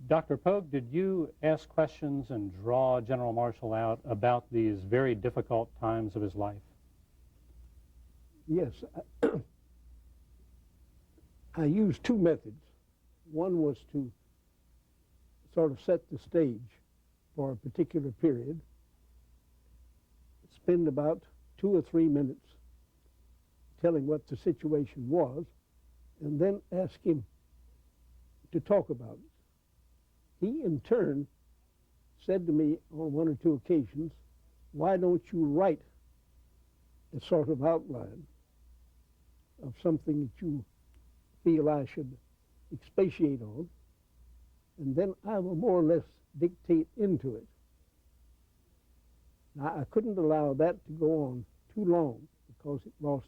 Dr. Pogue, did you ask questions and draw General Marshall out about these very difficult times of his life? Yes. I used two methods. One was to sort of set the stage for a particular period, spend about 2 or 3 minutes telling what the situation was, and then ask him to talk about it. He, in turn, said to me on 1 or 2 occasions, why don't you write a sort of outline of something that you feel I should expatiate on, and then I will more or less dictate into it. Now, I couldn't allow that to go on too long because it lost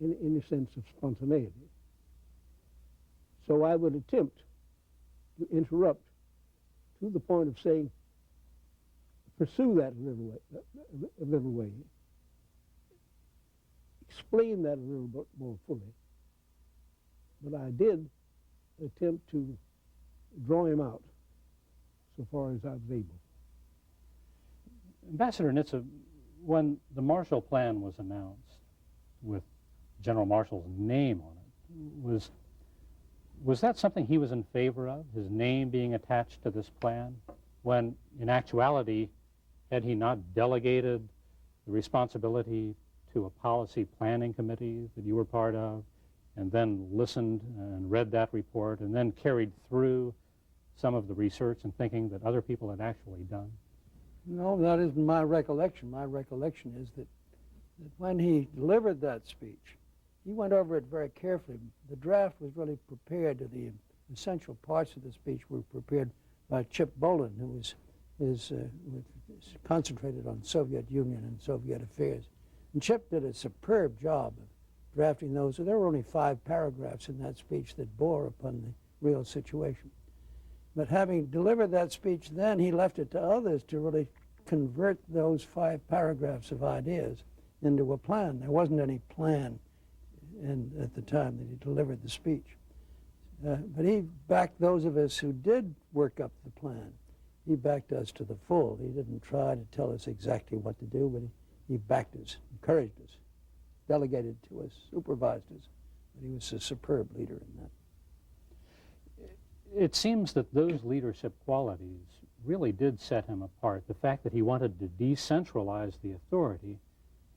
any sense of spontaneity. So I would attempt to interrupt to the point of saying, pursue that a little way. Explain that a little bit more fully. But I did attempt to draw him out so far as I was able. Ambassador Nitze, when the Marshall Plan was announced with General Marshall's name on it, was that something he was in favor of, his name being attached to this plan, when in actuality, had he not delegated the responsibility to a policy planning committee that you were part of, and then listened and read that report, and then carried through some of the research and thinking that other people had actually done? No, that isn't my recollection. My recollection is that when he delivered that speech, he went over it very carefully. The draft was really prepared, to the essential parts of the speech were prepared by Chip Bolin, who was concentrated on Soviet Union and Soviet affairs. And Chip did a superb job of drafting those. So there were only 5 paragraphs in that speech that bore upon the real situation. But having delivered that speech, then he left it to others to really convert those 5 paragraphs of ideas into a plan. There wasn't any plan at the time that he delivered the speech. But he backed those of us who did work up the plan. He backed us to the full. He didn't try to tell us exactly what to do, but he backed us, encouraged us, delegated to us, supervised us. But he was a superb leader in that. It seems that those leadership qualities really did set him apart. The fact that he wanted to decentralize the authority,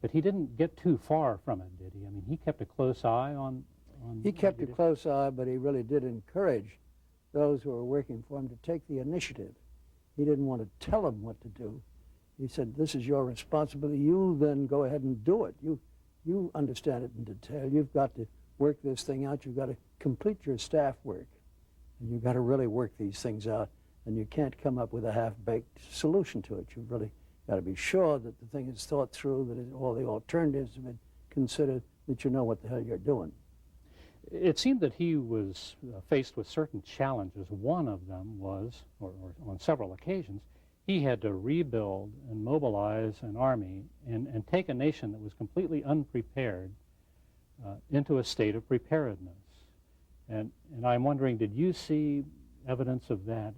but he didn't get too far from it, did he? I mean, he kept a close eye on he kept a close eye, but he really did encourage those who were working for him to take the initiative. He didn't want to tell them what to do. He said, this is your responsibility. You then go ahead and do it. You understand it in detail. You've got to work this thing out. You've got to complete your staff work. And you've got to really work these things out. And you can't come up with a half-baked solution to it. You've really got to be sure that the thing is thought through, that all the alternatives have been considered, that you know what the hell you're doing. It seemed that he was faced with certain challenges. One of them was, or on several occasions, he had to rebuild and mobilize an army and take a nation that was completely unprepared into a state of preparedness. And I'm wondering, did you see evidence of that?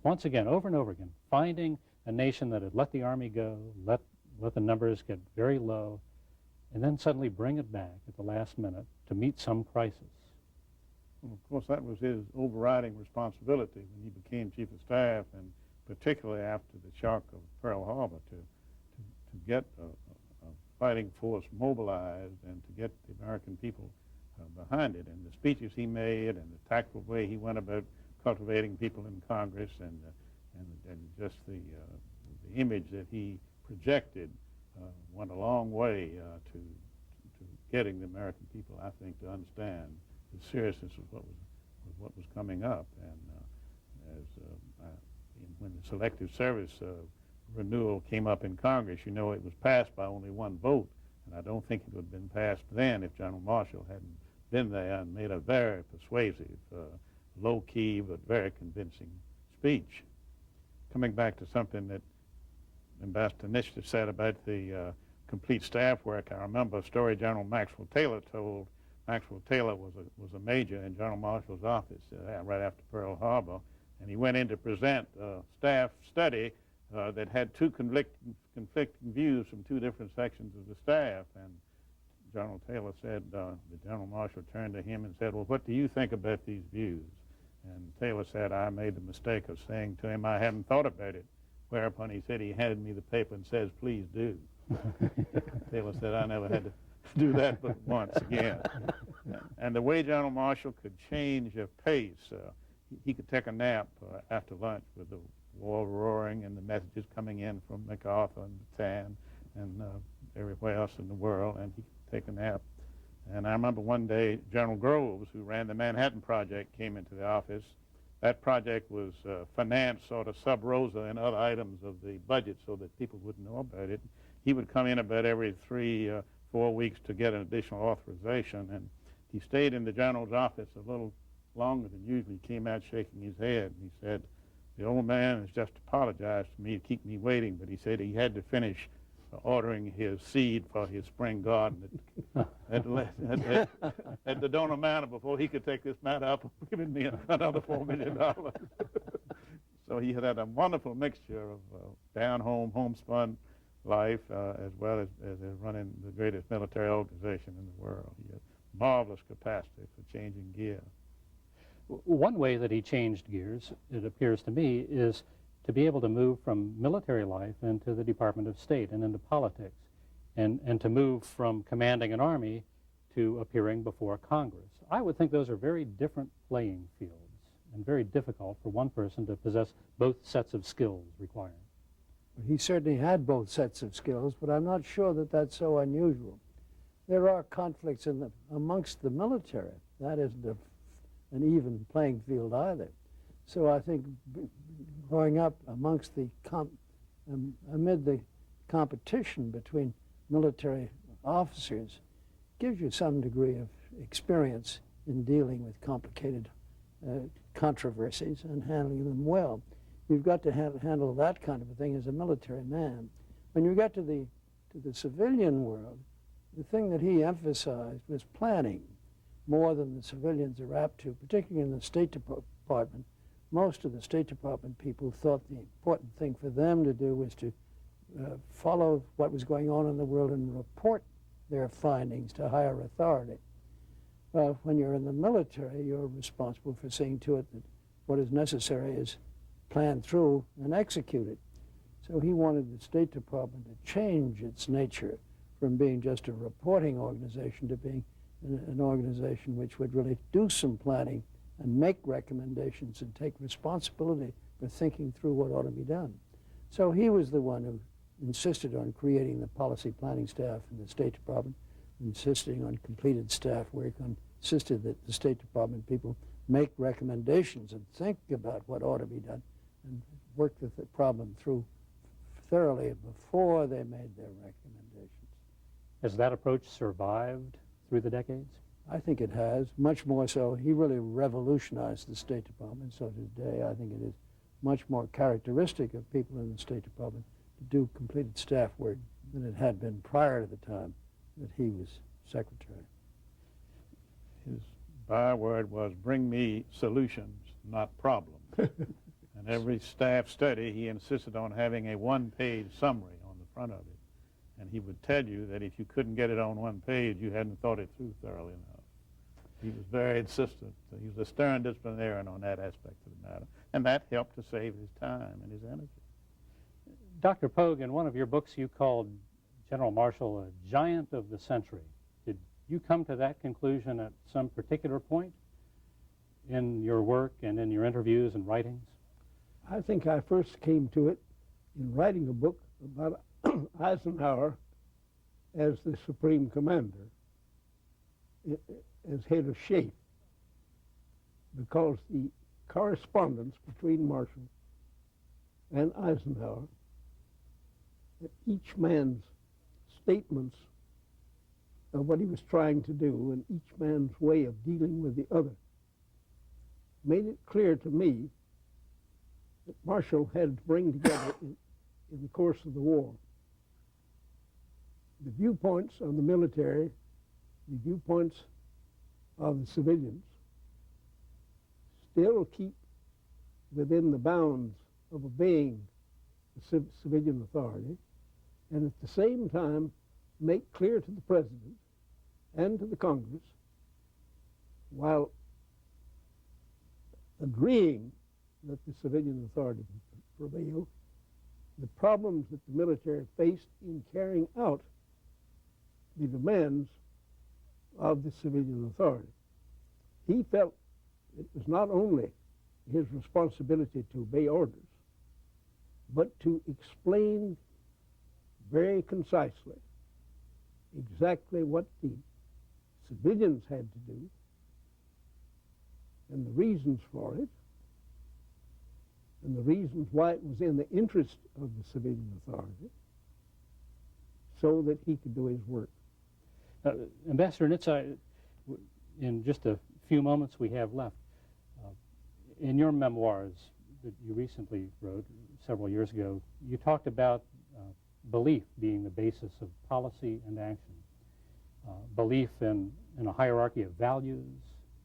Once again, over and over again, finding a nation that had let the army go, let the numbers get very low, and then suddenly bring it back at the last minute to meet some crisis. Well, of course, that was his overriding responsibility when he became Chief of Staff, and particularly after the shock of Pearl Harbor, to get a fighting force mobilized and to get the American people behind it. And the speeches he made and the tactful way he went about cultivating people in Congress and just the image that he projected went a long way to getting the American people, I think, to understand the seriousness of what was coming up. And when the Selective Service renewal came up in Congress, you know, it was passed by only 1 vote, and I don't think it would have been passed then if General Marshall hadn't been there and made a very persuasive, low-key but very convincing speech. Coming back to something that Ambassador Nitze said about the complete staff work, I remember a story General Maxwell Taylor told Maxwell Taylor was a major in General Marshall's office right after Pearl Harbor, and he went in to present a staff study that had two conflicting views from two different sections of the staff. And General Taylor said, the General Marshal turned to him and said, well, what do you think about these views? And Taylor said, I made the mistake of saying to him, I hadn't thought about it. Whereupon he said he handed me the paper and says, please do. Taylor said, I never had to do that but once again. And the way General Marshall could change a pace, he could take a nap after lunch with the war roaring and the messages coming in from MacArthur and Bataan and everywhere else in the world, and he could take a nap. And I remember one day General Groves, who ran the Manhattan Project, came into the office. That project was financed sort of sub rosa in other items of the budget so that people wouldn't know about it. He would come in about every 3-4 weeks to get an additional authorization, and he stayed in the general's office a little longer than usually. He came out shaking his head, and he said, the old man has just apologized to me to keep me waiting, but he said he had to finish ordering his seed for his spring garden at the donor manor before he could take this matter up and giving me another $4 million. So he had a wonderful mixture of down-home, homespun life as well as running the greatest military organization in the world. He had marvelous capacity for changing gear. One way that he changed gears, it appears to me, is to be able to move from military life into the Department of State and into politics, and to move from commanding an army to appearing before Congress. I would think those are very different playing fields and very difficult for one person to possess both sets of skills required. He certainly had both sets of skills, but I'm not sure that that's so unusual. There are conflicts amongst the military. That isn't an even playing field either. So I think growing up amongst amid the competition between military officers gives you some degree of experience in dealing with complicated controversies and handling them well. You've got to handle that kind of a thing as a military man. When you get to the civilian world, the thing that he emphasized was planning more than the civilians are apt to, particularly in the State Department. Most of the State Department people thought the important thing for them to do was to follow what was going on in the world and report their findings to higher authority. When you're in the military, you're responsible for seeing to it that what is necessary is planned through and executed. So he wanted the State Department to change its nature from being just a reporting organization to being an organization which would really do some planning and make recommendations and take responsibility for thinking through what ought to be done. So he was the one who insisted on creating the policy planning staff in the State Department, insisting on completed staff work, insisted that the State Department people make recommendations and think about what ought to be done and work the problem through thoroughly before they made their recommendations. Has that approach survived through the decades? I think it has, much more so. He really revolutionized the State Department, so today I think it is much more characteristic of people in the State Department to do completed staff work than it had been prior to the time that he was secretary. His byword was, bring me solutions, not problems. And every staff study, he insisted on having a one-page summary on the front of it. And he would tell you that if you couldn't get it on one page, you hadn't thought it through thoroughly enough. He was very insistent. He was a stern disciplinarian on that aspect of the matter. And that helped to save his time and his energy. Dr. Pogue, in one of your books you called General Marshall a giant of the century. Did you come to that conclusion at some particular point in your work and in your interviews and writings? I think I first came to it in writing a book about Eisenhower as the Supreme Commander, as head of SHAEF, because the correspondence between Marshall and Eisenhower, each man's statements of what he was trying to do and each man's way of dealing with the other, made it clear to me that Marshall had to bring together in the course of the war the viewpoints of the military, the viewpoints of the civilians still keep within the bounds of obeying the civilian authority, and at the same time make clear to the President and to the Congress, while agreeing that the civilian authority prevail, the problems that the military faced in carrying out the demands of the civilian authority. He felt it was not only his responsibility to obey orders, but to explain very concisely exactly what the civilians had to do and the reasons for it, and the reasons why it was in the interest of the civilian authority, so that he could do his work. Ambassador Nitze, in just a few moments we have left, in your memoirs that you recently wrote several years ago, you talked about belief being the basis of policy and action, belief in a hierarchy of values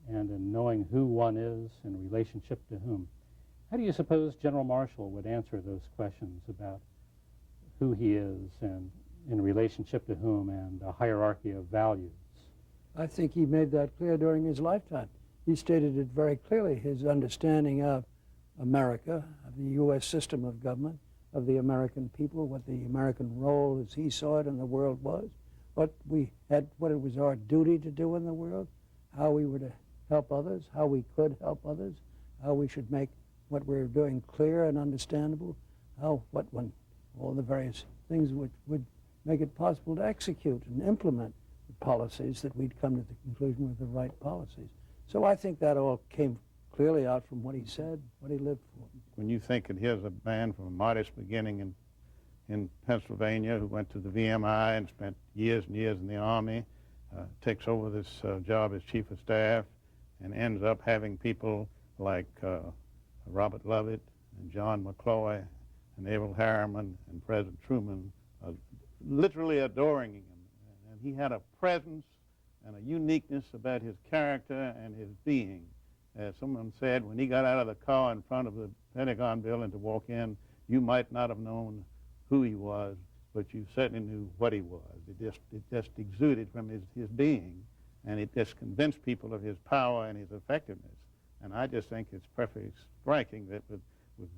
and in knowing who one is in relationship to whom. How do you suppose General Marshall would answer those questions about who he is and in relationship to whom and a hierarchy of values? I think he made that clear during his lifetime. He stated it very clearly, his understanding of America, of the U.S. system of government, of the American people, what the American role as he saw it in the world was, what it was our duty to do in the world, how we were to help others, how we could help others, how we should make what we're doing clear and understandable, all the various things which would make it possible to execute and implement the policies that we'd come to the conclusion were the right policies. So I think that all came clearly out from what he said, what he lived for. When you think that here's a man from a modest beginning in Pennsylvania who went to the VMI and spent years and years in the Army, takes over this job as Chief of Staff, and ends up having people like Robert Lovett and John McCloy and Abel Harriman and President Truman literally adoring him. And he had a presence and a uniqueness about his character and his being. As someone said, when he got out of the car in front of the Pentagon building to walk in, you might not have known who he was, but you certainly knew what he was. It just exuded from his being, and it just convinced people of his power and his effectiveness. And I just think it's perfectly striking that with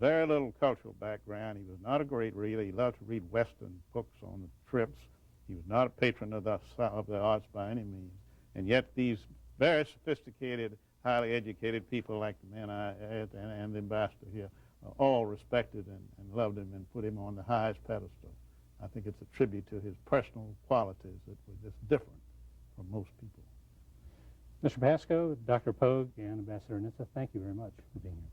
very little cultural background, he was not a great reader. He loved to read Western books on the trips. He was not a patron of the arts by any means. And yet these very sophisticated, highly educated people like the man I had and the ambassador here all respected and loved him and put him on the highest pedestal. I think it's a tribute to his personal qualities that were just different from most people. Mr. Pascoe, Dr. Pogue, and Ambassador Nitze, thank you very much for being here.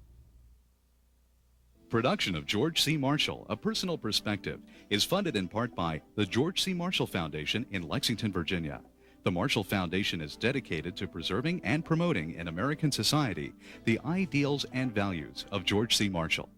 Production of George C. Marshall, A Personal Perspective, is funded in part by the George C. Marshall Foundation in Lexington, Virginia. The Marshall Foundation is dedicated to preserving and promoting in American society the ideals and values of George C. Marshall.